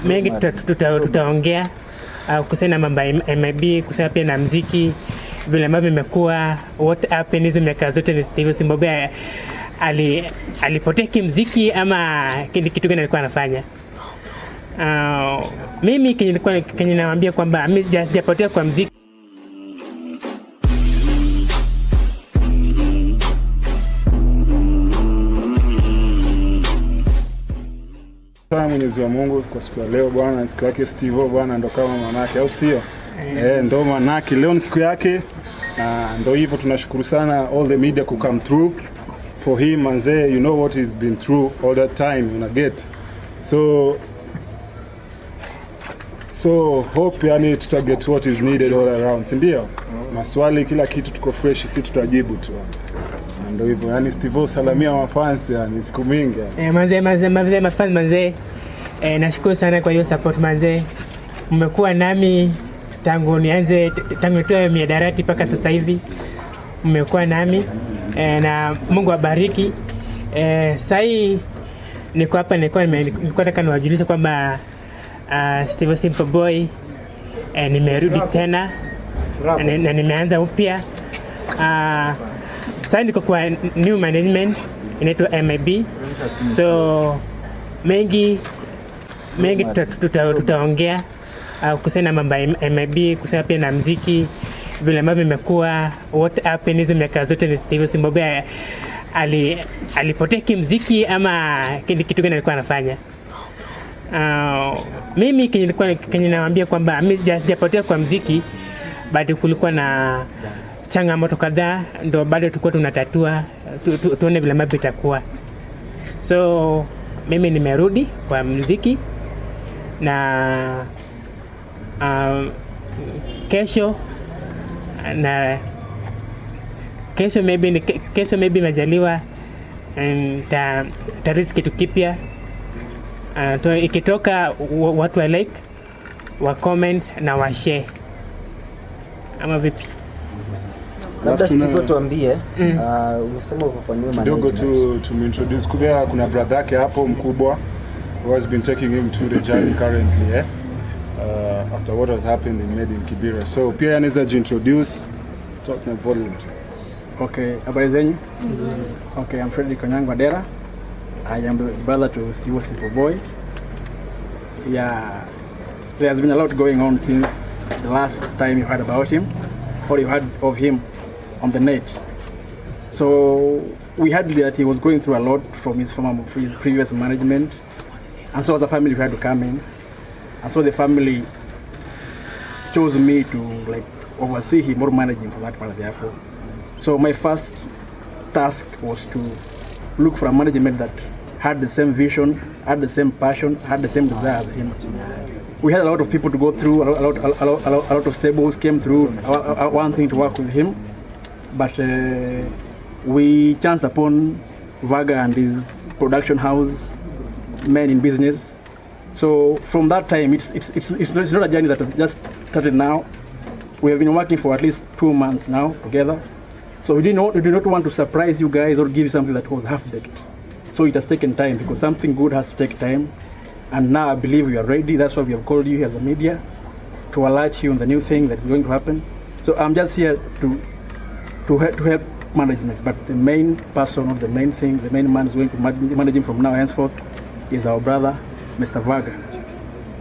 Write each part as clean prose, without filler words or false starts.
mengi tutaongea kuhusiana na mambo ya MIB, kuhusiana pia na muziki, vile ambavyo imekuwa what happened hizo miaka zote. Steve Simba Boy alipotea kimuziki ama kitu gani alikuwa anafanya? Mimi kenye nawaambia kwamba mimi sijapotea kwa muziki. Mwenyezi wa Mungu kwa siku ya leo bwana, siku yake Steve bwana, ndo kama manake, au sio? Ndo manake leo ni siku yake, na ndo hivyo tunashukuru sana all the media ku come through for him manze. You know what he's been through all that time, una get. So hope yani tutaget what is needed all around, ndio? Maswali kila kitu tuko fresh, sisi tutajibu tu. Ndio hivyo yani Steve, salamia mafans yani siku mingi. Mafans manze. Nashukuru sana kwa hiyo support manze. Mmekuwa nami tangu nitoe miadarati mpaka sasa hivi. Mmekuwa nami na Mungu awabariki. Sasa niko hapa, nilikuwa nataka niwajulishe kwamba Steve Simba Boy nimerudi tena na nimeanza upya. Sasa niko kwa new management inaitwa MIB. So mengi tutaongea kuhusiana na mambo ya MIB, kuhusiana pia na muziki, vile ambavyo imekuwa what happened hizo miaka zote. Steve Simba Boy alipotea kimuziki ama kitu gani alikuwa anafanya? Mimi kenye nawaambia kwamba mimi sijapotea kwa muziki, bado kulikuwa na changamoto kadhaa, ndo bado tulikuwa tunatatua, tuone vile mambo itakuwa. So mimi nimerudi kwa muziki na kesho maybe majaliwa tarisi kitu kipya. Ikitoka watu wa like, wa comment na wa share, ama vipi? Labda Steve tuambie, umesema uko kwa new management. Dogo to introduce kuna brother yake hapo mkubwa who has been taking him to the journey currently, after what has happened in Made in Kibera. So pia anaweza introduce, talk na volume. Okay, habari zenyu? Okay, I'm Fredrick Onyango Adera. I am the brother to Steve Simba Boy. Yeah, there has been a lot going on since the last time you heard about him, or you heard of him on the net. So we heard that he was going through a lot from his previous management, and so the family had to come in, and so the family chose me to oversee him or manage him for that part, therefore. So my first task was to look for a management that had the same vision, had the same passion, had the same desire as him. We had a lot of people to go through, a lot of stables came through, wanting to work with him, but we chanced upon Vaga and his production house, Men in Business. So from that time, it's not a journey that has just started now. We have been working for at least 2 months now together. So we do not want to surprise you guys or give you something that was half-baked. So it has taken time, because something good has to take time. And now I believe you are ready. That's why we have called you here as a media, to alert you on the new thing that is going to happen. So I'm just here to help management. But the main person, or the main thing, the main man is going to manage him from now henceforth is our brother, Mr. Vaga.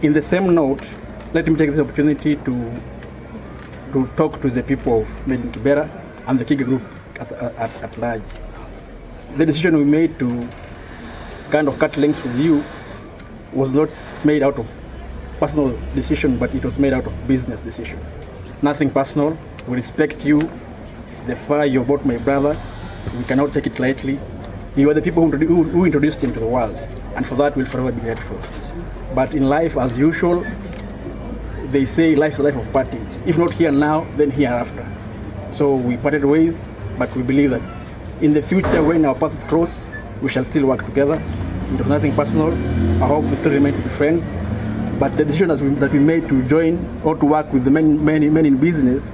In the same note, let me take this opportunity to talk to the people of Made in Kibera and the Kiga Group at large. The decision we made to kind of cut links with you was not made out of personal decision, but it was made out of business decision. Nothing personal. We respect you, the fire you brought my brother. We cannot take it lightly. You are the people who introduced him to the world, and for that we'll forever be grateful. But in life, as usual, they say life is a life of parting. If not here now, then hereafter. So we parted ways, but we believe that in the future, when our paths cross, we shall still work together. It was nothing personal. I hope we still remain to be friends. But the decision that we made to join or to work with the men in business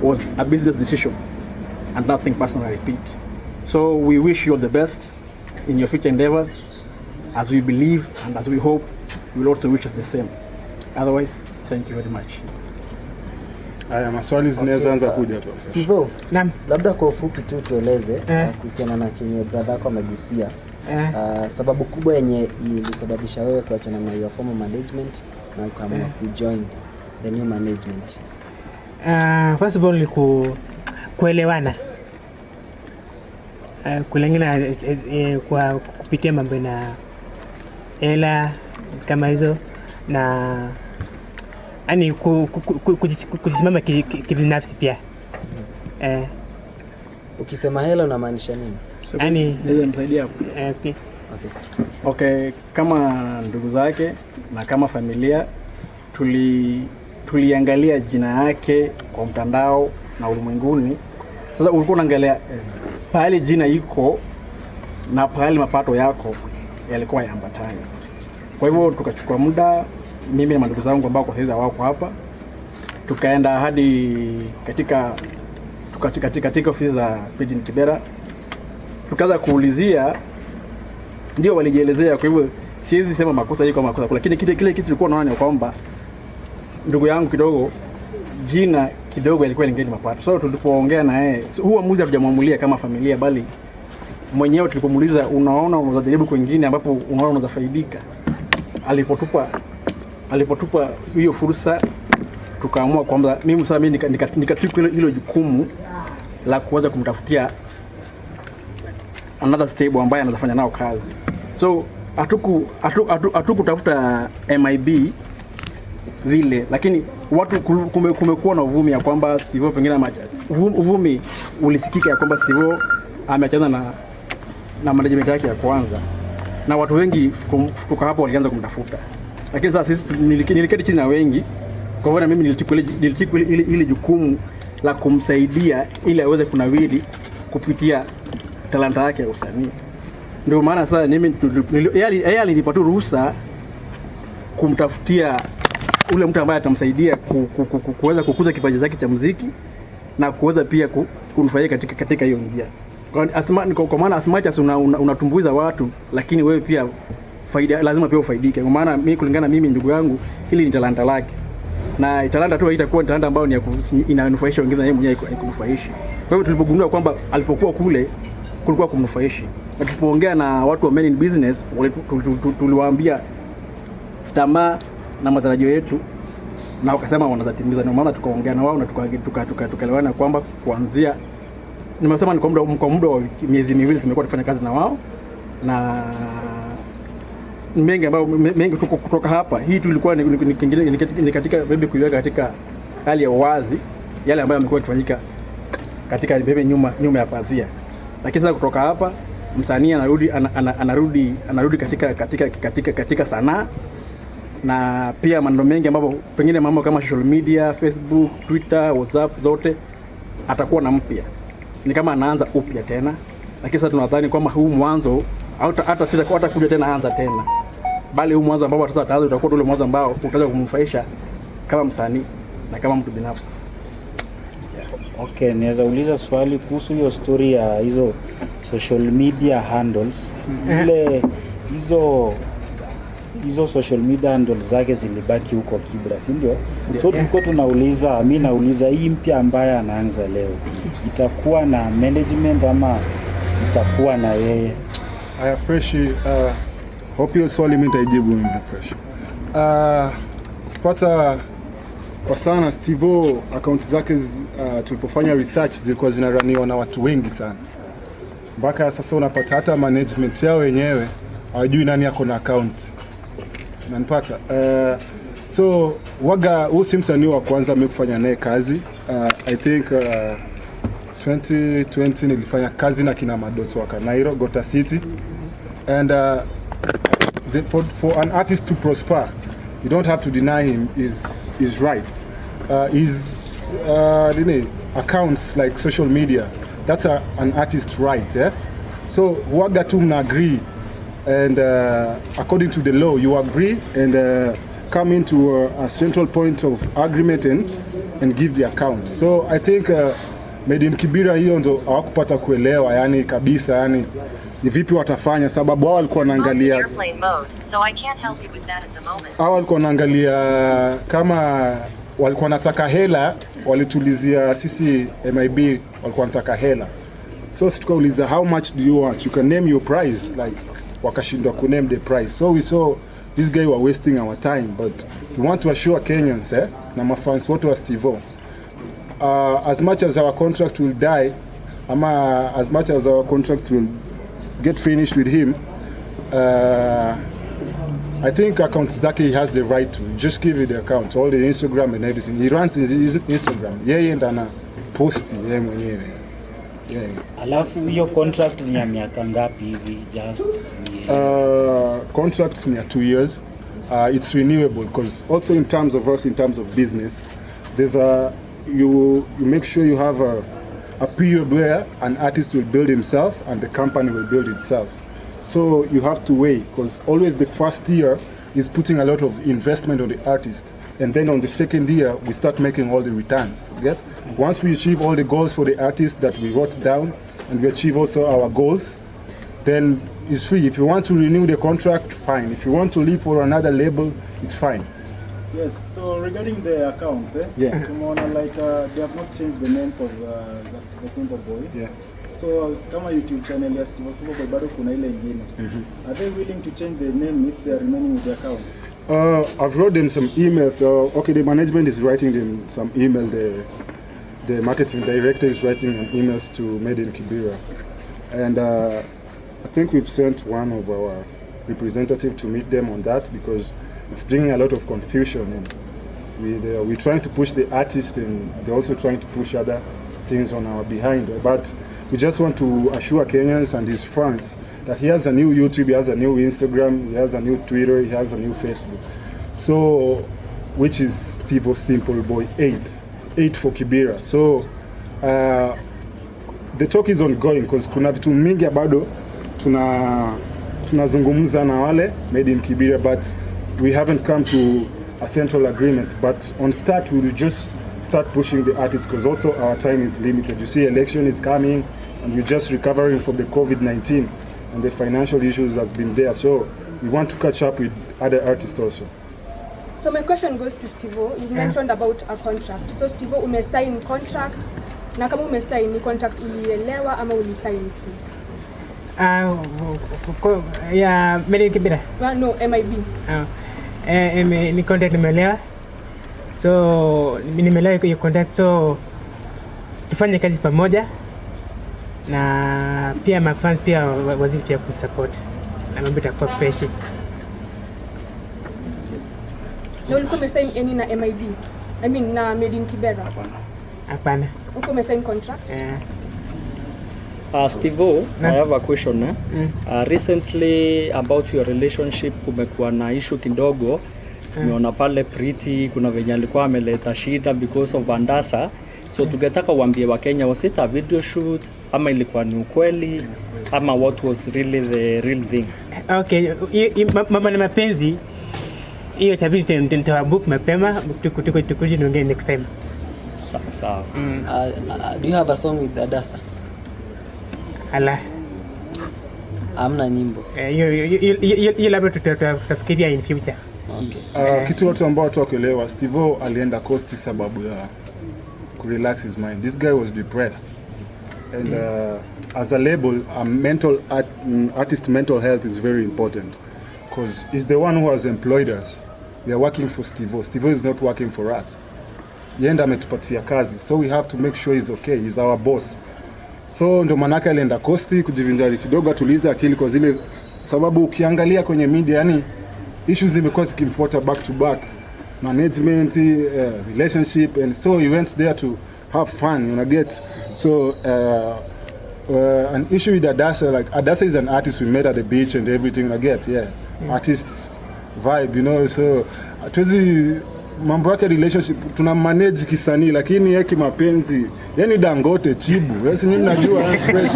was a business decision and nothing personal, I repeat. So we wish you all the best in your future endeavors, as we believe and as we hope will also wish us the same. Otherwise, thank you very much. Haya, maswali zinaweza anza kuja tu. Steve, Naam. labda kwa ufupi tu tueleze kuhusiana na kenye brother yako amegusia. Sababu kubwa yenye ilisababisha wewe kuachana na your former management na ukaamua kujoin the new management. First of all ni kuelewana. Kulingana kwa kupitia mambo na hela kama hizo na yani kujisimama kibinafsi pia. Ukisema hela unamaanisha nini? Yani nimsaidia hapo. Okay, kama ndugu zake na kama familia tuliangalia jina yake kwa mtandao na ulimwenguni. Sasa ulikuwa unaangalia pale jina iko na pale mapato yako yalikuwa yaambatani. Kwa hivyo tukachukua muda, mimi na ndugu zangu ambao kwa sasa wako hapa, tukaenda hadi katika ofisi za Pidgin Kibera, tukaanza kuulizia, ndio walijielezea. Kwa hivyo siwezi sema makosa iko makosa, lakini kile kitu tulikuwa tunaona ni kwamba ndugu yangu kidogo jina kidogo ilikuwa ingeni mapato. So tulipoongea na yeye, huo uamuzi hatujamwamulia kama familia, bali mwenyewe tulipomuuliza, unaona unaweza jaribu kwingine ambapo unaona unaweza faidika. Alipotupa hiyo fursa, tukaamua kwamba mimi sasa nikachukua hilo jukumu la kuweza kumtafutia another stable ambaye anaweza fanya nao kazi. So hatukutafuta MIB vile, lakini watu kumekuwa na uvumi ya kwamba Steve pengine uvumi ulisikika ya kwamba Steve ameachana na management yake ya kwanza, na watu wengi kutoka hapo walianza kumtafuta. Lakini sasa sisi niliketi chini na wengi, kwa hivyo mimi nilichukua ile jukumu la kumsaidia ili aweze kunawiri kupitia talanta yake ya usanii. Ndio maana sasa mimi yeye alinipatia ruhusa kumtafutia ule mtu ambaye atamsaidia kuweza kukuza kipaji chake cha muziki na kuweza pia kunufaika katika hiyo njia. Kwa maana as much as unatumbuiza watu, lakini wewe pia faida lazima pia ufaidike. Kwa maana mimi kulingana mimi ndugu yangu, hili ni talanta lake, na talanta tu haitakuwa talanta ambayo ni inanufaisha wengine, yeye mwenyewe haikunufaisha. Kwa hivyo tulipogundua kwamba alipokuwa kule kulikuwa kumnufaishi, na tulipoongea na watu wa Men in Business tuliwaambia tamaa na matarajio yetu, na wakasema wanazatimiza. Ndio maana tukaongea na wao na tukaelewana kwamba kuanzia, nimesema ni kwa muda wa miezi miwili tumekuwa tukifanya kazi na wao, na mengi kutoka hapa. Hii tulikuwa ni katika bebe kuiweka katika hali ya uwazi yale ambayo yamekuwa yakifanyika katika bebe nyuma ya pazia. Lakini sasa kutoka hapa msanii anarudi katika sanaa, na pia mambo mengi ambapo pengine mambo kama social media, Facebook, Twitter, WhatsApp zote atakuwa na mpya. Ni kama anaanza upya tena. Lakini sasa tunadhani kwamba huu mwanzo hata kuja tena anza tena, bali huu mwanzo ambao sasa ataanza utakuwa ule mwanzo ambao utaweza kumnufaisha kama msanii na kama mtu binafsi. Okay, naweza uliza swali kuhusu hiyo story ya hizo social media handles. Ile hizo social media handles zake zilibaki huko Kibra, si ndio? So tulikuwa tunauliza, mimi nauliza hii mpya ambaye anaanza leo itakuwa na management ama itakuwa na yeye? Haya fresh, hope hiyo swali mimi nitajibu mimi fresh. Kupata kwa sana Steve account zake tulipofanya research zilikuwa zinaraniwa na watu wengi sana. Mpaka sasa unapata hata management yao wenyewe hawajui nani yako na account. Unanipata? So waga huyu si msanii wa kwanza mimi kufanya naye kazi. I think 2020 nilifanya kazi na kina Madoto wa Kanairo, Gota City. And for an artist to prosper, you don't have to deny him his rights. His accounts like social media, that's an artist's right, yeah? So waga tu mna agree, and according to the law you agree and come into a central point of agreement and give the account. So I think Made in Kibera hiyo ndo hawakupata kuelewa yani kabisa, yani ni vipi watafanya, sababu wao walikuwa wanaangalia kama walikuwa wanataka hela, walitulizia sisi MIB walikuwa wanataka hela, so tukauliza how much do you want, you can name your price, like wakashindwa ku name the price, so we saw this guy were wasting our time, but we want to assure Kenyans na mafans wote wa Steve-O, as much as our contract will die, as much as our contract will get finished with him, I think account zake he has the right to just give you the account, all the Instagram and everything. He runs his Instagram. Yeye ndo ana post yeye mwenyewe. Alafu hiyo contract ni ya miaka ngapi hivi just? Contract ni ya 2 years. It's renewable because also in terms of us, in terms of business, there's you make sure you have a period where an artist will build himself and the company will build itself. So you have to wait, because always the first year is putting a lot of investment on the artist, and then on the second year we start making all the returns. Get? Once we achieve all the goals for the artist that we wrote down, and we achieve also our goals, then it's free. If you want to renew the contract, fine. If you want to leave for another label, it's fine. Yes, so regarding the accounts, Yeah. tumeona like they have not changed the names of the Steve-O Simple Boy. Yeah. So kama YouTube channel ya Steve-O Simple Boy bado kuna ile ingine. Are they willing to change the name if they are remaining with the accounts? I've wrote them some emails. Okay, the management is writing them some email. The marketing director is writing emails to Made in Kibera, and I think we've sent one of our representatives to meet them on that, because it's bringing a lot of confusion, and we're trying to push the artist, and they're also trying to push other things on our behind. But we just want to assure Kenyans and his fans that he has a new YouTube, he has a new Instagram, he has a new Twitter, he has a new Facebook. So, which is Steve-O Simple Boy 8 for Kibera. So, the talk is ongoing, because kuna vitu mingi bado tunazungumza na wale Made in Kibera, but we haven't come to a central agreement. But on start, we will just start pushing the artists, because also our time is limited. You see, election is coming, and we're just recovering from the COVID-19, and the financial issues has been there. So we want to catch up with other artists also. So my question goes to Steve-O. You mentioned about a contract. So Steve-O, umesign contract, na kama umesign ni contract ulielewa ama ulisign tu? Ya Made in Kibera? No, MIB. Ni contract nimeelewa. So nimeelewa hiyo contract, so tufanye kazi pamoja, na pia mafans pia wazidi pia kusupport, na mambo itakuwa fresh. Na ulikuwa umesign any na MIB? I mean na Made in Kibera? Hapana. Ulikuwa umesign contract? Steve-O, I have a question. Recently about your relationship, kumekuwa na issue kidogo. Tumeona pale Pretty kuna venye alikuwa ameleta shida because of Bandasa. So tungetaka uambie wa Kenya, was it a video shoot ama ilikuwa ni ukweli ama what was really the real thing? Okay, mama na mapenzi hiyo tabidi nitawabook mapema, tukuje niongee next time. Sawa. Do you have a song with Adasa? Ala. Amna nyimbo. Hiyo labda tutafikiria in future. Okay. Kitu watu ambao watu wakielewa, Steve-O alienda Coast sababu ya kurelax his mind. This guy was depressed, and as a label, artist mental health is very important, because he's the one who has employed us. We are working for Steve-O. Steve-O is not working for us. Yenda ametupatia kazi, so we have to make sure he's okay. He's our boss. So ndo manaka alienda Coast kujivinjari kidogo, tuliza akili kwa zile, sababu ukiangalia kwenye media yani issues zimekuwa zikimfuata back to back, management, relationship, and so he went there to have fun, get. So an issue with Adasa, like Adasa is an artist we met at the beach and everything, get, artist vibe, so atuwezi mambo yake relationship tuna manage kisanii, lakini yeye kimapenzi yani Dangote Chibu, wewe si mnajua fresh